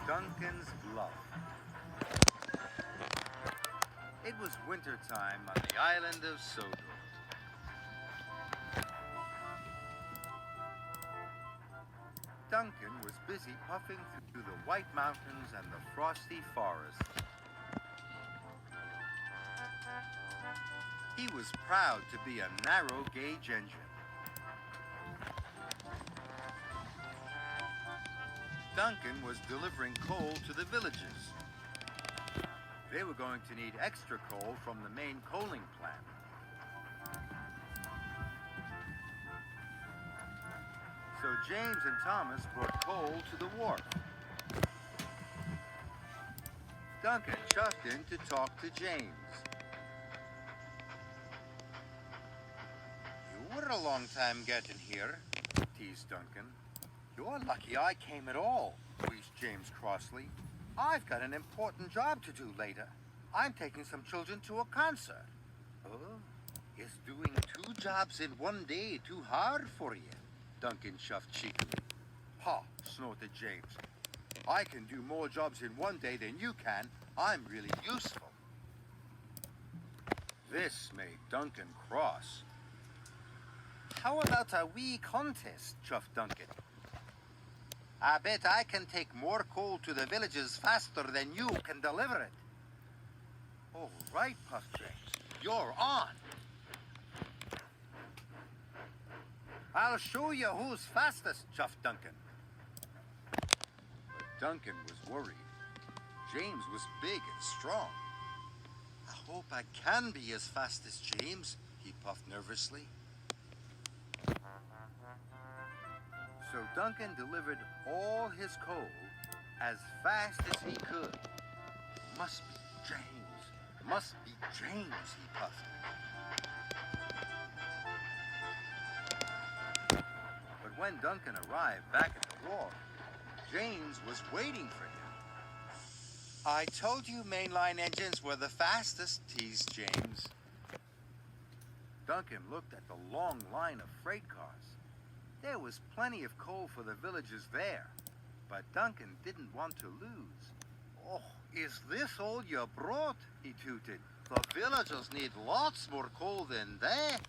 Duncan's bluff. It was wintertime on the island of Sodor. Duncan was busy puffing through the White Mountains and the frosty forest. He was proud to be a narrow-gauge engine. Duncan was delivering coal to the villages. They were going to need extra coal from the main coaling plant. So James and Thomas brought coal to the wharf. Duncan chucked in to talk to James. "You were a long time getting here," teased Duncan. "You're lucky I came at all," wheezed James crossly. "I've got an important job to do later. I'm taking some children to a concert." "Oh, is doing 2 jobs in 1 day too hard for you?" Duncan chuffed cheekily. "Ha," snorted James. "I can do more jobs in 1 day than you can. I'm really useful." This made Duncan cross. "How about a wee contest?" chuffed Duncan. "I bet I can take more coal to the villages faster than you can deliver it." "All right," puffed James. "You're on." "I'll show you who's fastest," chuffed Duncan. But Duncan was worried. James was big and strong. "I hope I can be as fast as James," he puffed nervously. So Duncan delivered all his coal as fast as he could. "Must be James, must be James," he puffed. But when Duncan arrived back at the wharf, James was waiting for him. "I told you mainline engines were the fastest," teased James. Duncan looked at the long line of freight cars. There was plenty of coal for the villagers there, but Duncan didn't want to lose. "Oh, is this all you brought?" he tooted. "The villagers need lots more coal than that."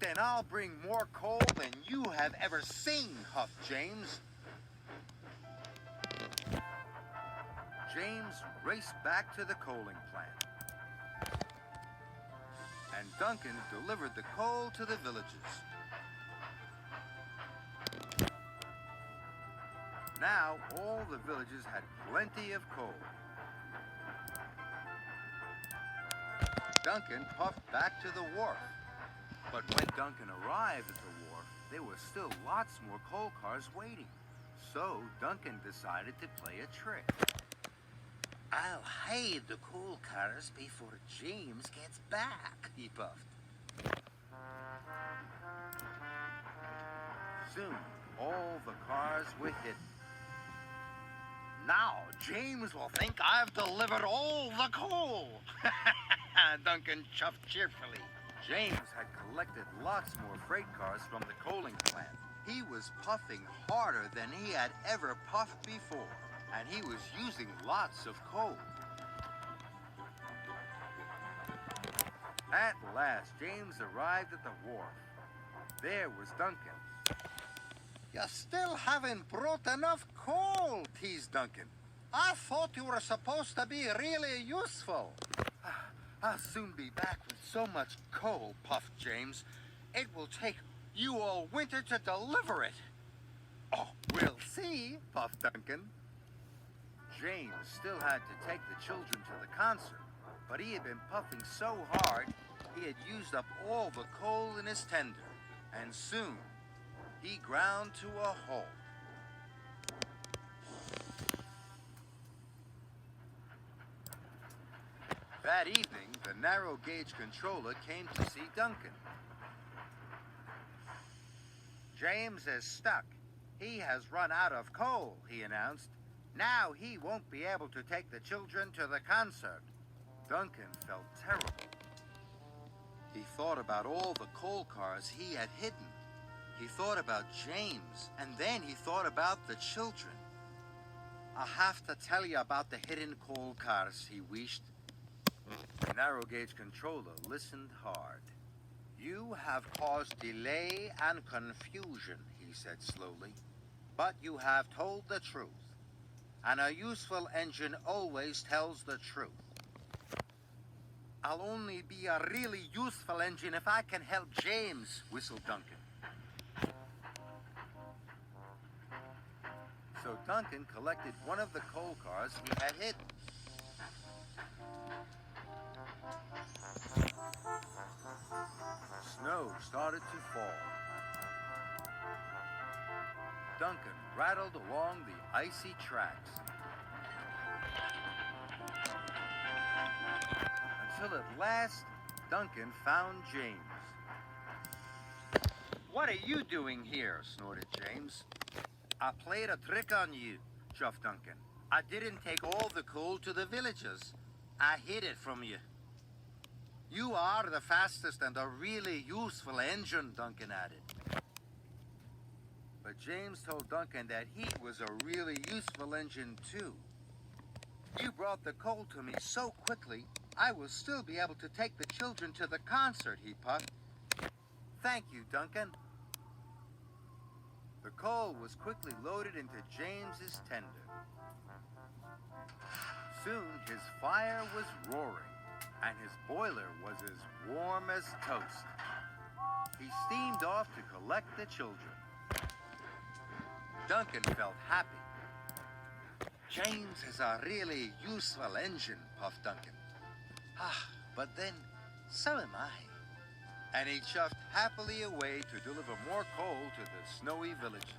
"Then I'll bring more coal than you have ever seen," huffed James. James raced back to the coaling plant. And Duncan delivered the coal to the villagers. Now all the villages had plenty of coal. Duncan puffed back to the wharf. But when Duncan arrived at the wharf, there were still lots more coal cars waiting. So Duncan decided to play a trick. "I'll hide the coal cars before James gets back," he puffed. Soon, all the cars were hidden. "Now James will think I've delivered all the coal," Duncan chuffed cheerfully. James had collected lots more freight cars from the coaling plant. He was puffing harder than he had ever puffed before, and he was using lots of coal. At last, James arrived at the wharf. There was Duncan. "You still haven't brought enough coal," teased Duncan. "I thought you were supposed to be really useful." "I'll soon be back with so much coal," puffed James. "It will take you all winter to deliver it." "Oh, we'll see," puffed Duncan. James still had to take the children to the concert, but he had been puffing so hard he had used up all the coal in his tender, and soon he ground to a halt. That evening, the narrow-gauge controller came to see Duncan. "James is stuck. He has run out of coal," he announced. "Now he won't be able to take the children to the concert." Duncan felt terrible. He thought about all the coal cars he had hidden. He thought about James, and then he thought about the children. I have to tell you about the hidden coal cars, he wished. The narrow gauge controller listened hard. You have caused delay and confusion, he said slowly. But you have told the truth. And a useful engine always tells the truth. I'll only be a really useful engine if I can help James, whistled Duncan. So Duncan collected one of the coal cars he had hidden. Snow started to fall. Duncan rattled along the icy tracks until at last Duncan found James. "What are you doing here?" snorted James. "I played a trick on you," chuffed Duncan. "I didn't take all the coal to the villagers. I hid it from you." "You are the fastest and a really useful engine," Duncan added. But James told Duncan that he was a really useful engine too. "You brought the coal to me so quickly, I will still be able to take the children to the concert," he puffed. "Thank you, Duncan." The coal was quickly loaded into James's tender. Soon his fire was roaring, and his boiler was as warm as toast. He steamed off to collect the children. Duncan felt happy. "James is a really useful engine," puffed Duncan. But then, so am I." And he chuffed happily away to deliver more coal to the snowy villages.